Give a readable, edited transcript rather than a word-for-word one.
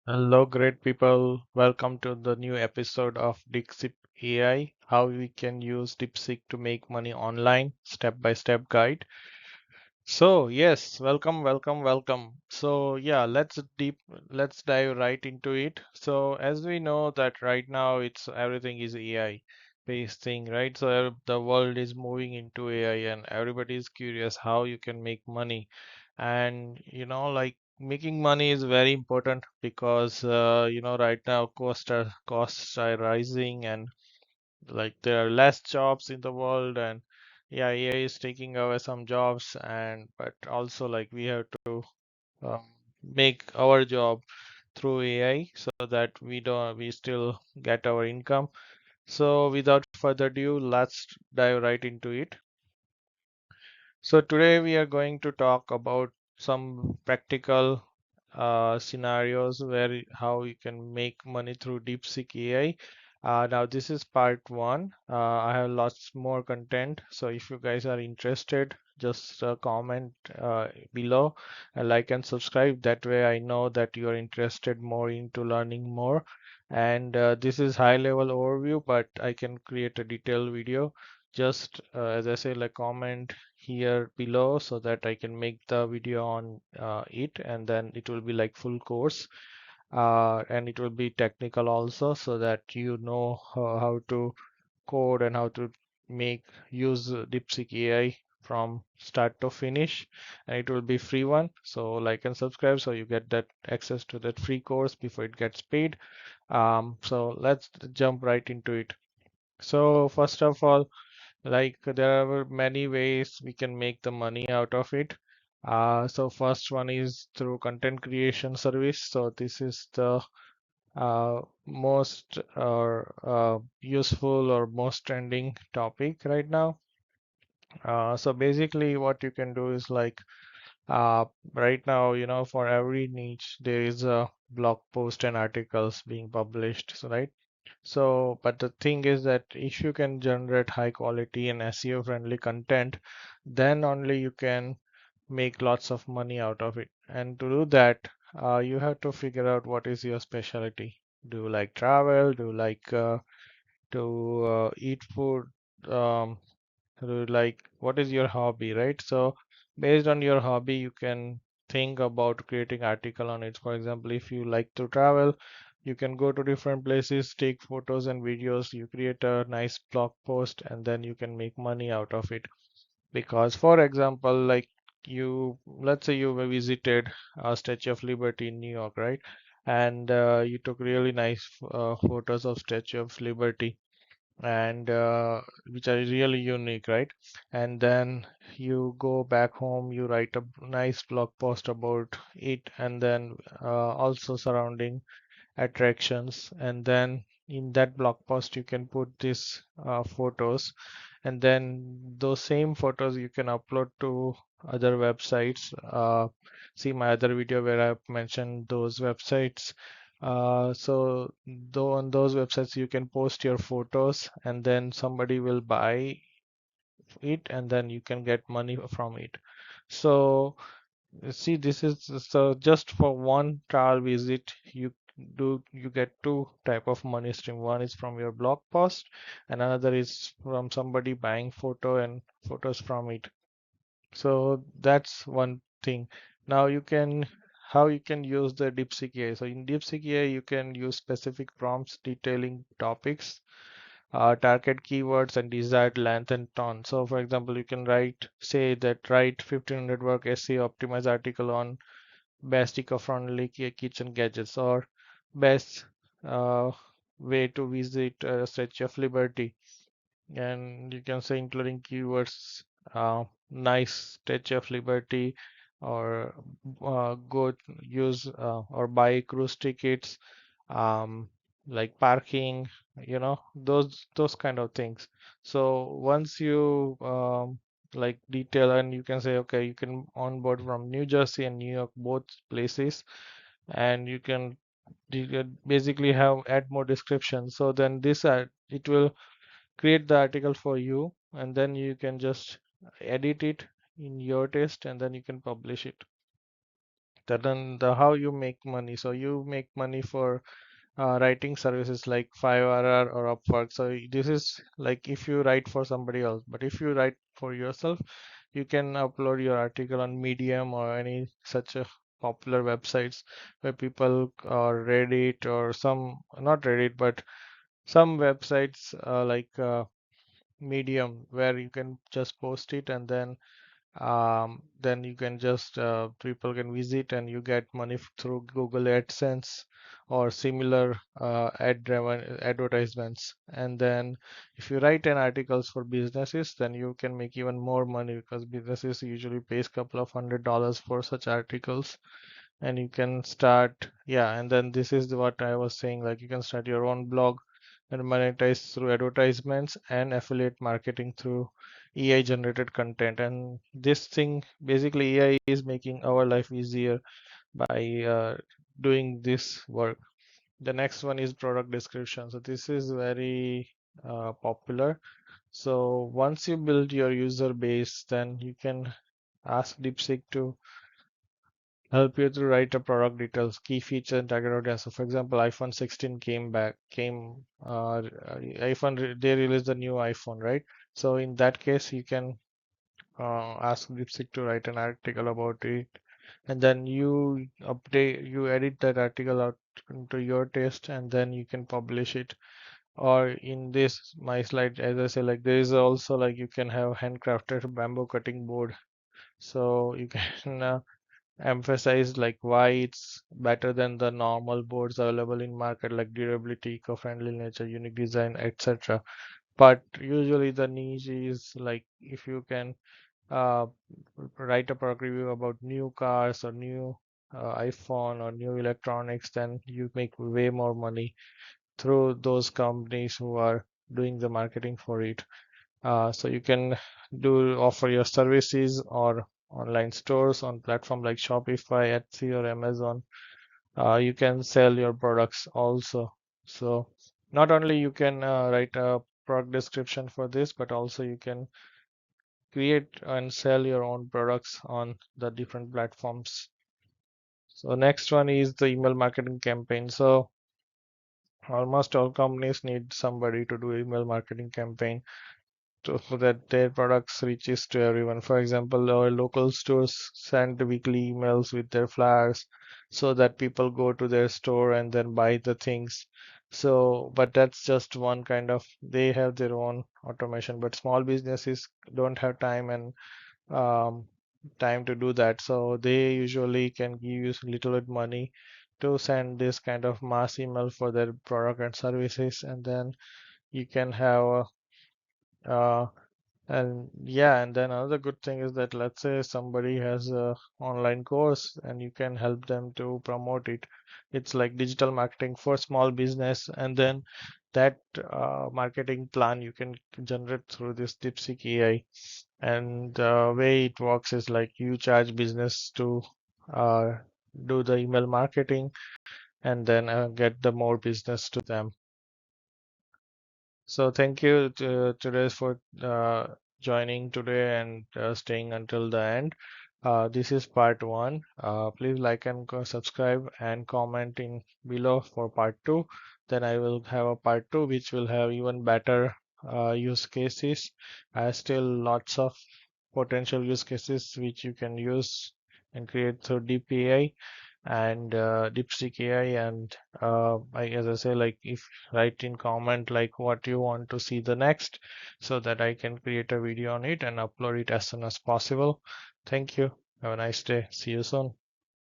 Hello, great people. Welcome to the new episode of Deepseek AI, how we can use Deepseek to make money online, step-by-step guide. So, yes, welcome. So, yeah, let's dive right into it. So, as we know that right now it's everything is AI based thing, right? So, the world is moving into AI and everybody is curious how you can make money. And, like making money is very important because right now costs are rising and like there are less jobs in the world, and yeah, AI is taking away some jobs, and but also like we have to um, make our job through AI so that we still get our income. So without further ado, let's dive right into it. So today we are going to talk about some practical scenarios where how you can make money through DeepSeek AI. Now this is part one. I have lots more content, so if you guys are interested, just comment below and like and subscribe. That way I know that you are interested more into learning more. And this is high level overview, but I can create a detailed video. Just as I say, like comment here below so that I can make the video on it, and then it will be like full course, and it will be technical also so that you know how to code and how to make use DeepSeek AI from start to finish, and it will be free one. So like and subscribe so you get that access to that free course before it gets paid. So let's jump right into it. So first of all, like there are many ways we can make the money out of it. So first one is through content creation service. So this is the most useful or most trending topic right now. So basically what you can do is like uh, right now, for every niche there is a blog post and articles being published. So right. So, but the thing is that if you can generate high quality and SEO friendly content, then only you can make lots of money out of it. And to do that, you have to figure out what is your specialty. Do you like travel? Do you like to eat food? Do you like what is your hobby, right? So, based on your hobby, you can think about creating article on it. For example, if you like to travel, you can go to different places, take photos and videos, you create a nice blog post, and then you can make money out of it. Because, for example, like let's say you visited Statue of Liberty in New York, right? And you took really nice photos of Statue of Liberty, and which are really unique, right? And then you go back home, you write a nice blog post about it, and then also surrounding attractions, and then in that blog post you can put these photos, and then those same photos you can upload to other websites. See my other video where I've mentioned those websites. So though on those websites you can post your photos, and then somebody will buy it, and then you can get money from it. So see, this is so just for one trial visit, you get two type of money stream. One is from your blog post, and another is from somebody buying photos from it. So that's one thing. Now you can how you can use the DeepSeek AI. So in DeepSeek AI, you can use specific prompts detailing topics, target keywords, and desired length and tone. So for example, you can say that write 1500 work SEO optimized article on best eco-friendly kitchen gadgets, or best uh, way to visit Statue of Liberty. And you can say including keywords, nice Statue of Liberty, or go use or buy cruise tickets, um, like parking, those kind of things. So once you like detail, and you can say, okay, you can onboard from New Jersey and New York, both places, and you can basically have add more description. So then it will create the article for you, and then you can just edit it in your taste, and then you can publish it. Then the how you make money. So you make money for writing services like 5RR or Upwork. So this is like if you write for somebody else, but if you write for yourself, you can upload your article on Medium or any such a popular websites where people or Reddit or some, not Reddit, but some websites like Medium, where you can just post it, and then you can just people can visit and you get money through Google AdSense or similar ad driven advertisements. And then if you write an articles for businesses, then you can make even more money, because businesses usually pays couple of $100 for such articles. And you can start, yeah, and then this is what I was saying, like you can start your own blog and monetize through advertisements and affiliate marketing through AI generated content. And this thing, basically AI is making our life easier by doing this work. The next one is product description. So this is very popular. So once you build your user base, then you can ask Deepseek to help you to write a product details, key feature, and target audience. So, for example, iPhone 16 they released the new iPhone, right? So in that case, you can ask Deepseek to write an article about it, and then you edit that article out into your taste, and then you can publish it. Or in this, my slide, as I say, like there is also like you can have handcrafted bamboo cutting board. So you can emphasize like why it's better than the normal boards available in market, like durability, eco-friendly nature, unique design, etc. But usually the niche is like if you can uh, write a product review about new cars or new iPhone or new electronics, then you make way more money through those companies who are doing the marketing for it. So you can do offer your services or online stores on platform like Shopify, Etsy, or Amazon. You can sell your products also. So not only you can write a product description for this, but also you can create and sell your own products on the different platforms. So next one is the email marketing campaign. So almost all companies need somebody to do email marketing campaign so that their products reaches to everyone. For example, our local stores send weekly emails with their flyers so that people go to their store and then buy the things. So, but that's just one kind of, they have their own automation, but small businesses don't have time and um, time to do that. So they usually can give you little bit money to send this kind of mass email for their product and services, and then you can have uh, and yeah, and then another good thing is that let's say somebody has a online course and you can help them to promote it. It's like digital marketing for small business, and then that marketing plan you can generate through this Deepseek AI. And the way it works is like you charge business to uh, do the email marketing, and then get the more business to them. So thank you today for joining today and staying until the end. This is part one. Please like and subscribe and comment in below for part two. Then I will have a part two which will have even better use cases. I have still lots of potential use cases which you can use and create through DPI and Deepseek AI. And as I say, like if write in comment like what you want to see the next, so that I can create a video on it and upload it as soon as possible. Thank you. Have a nice day. See you soon.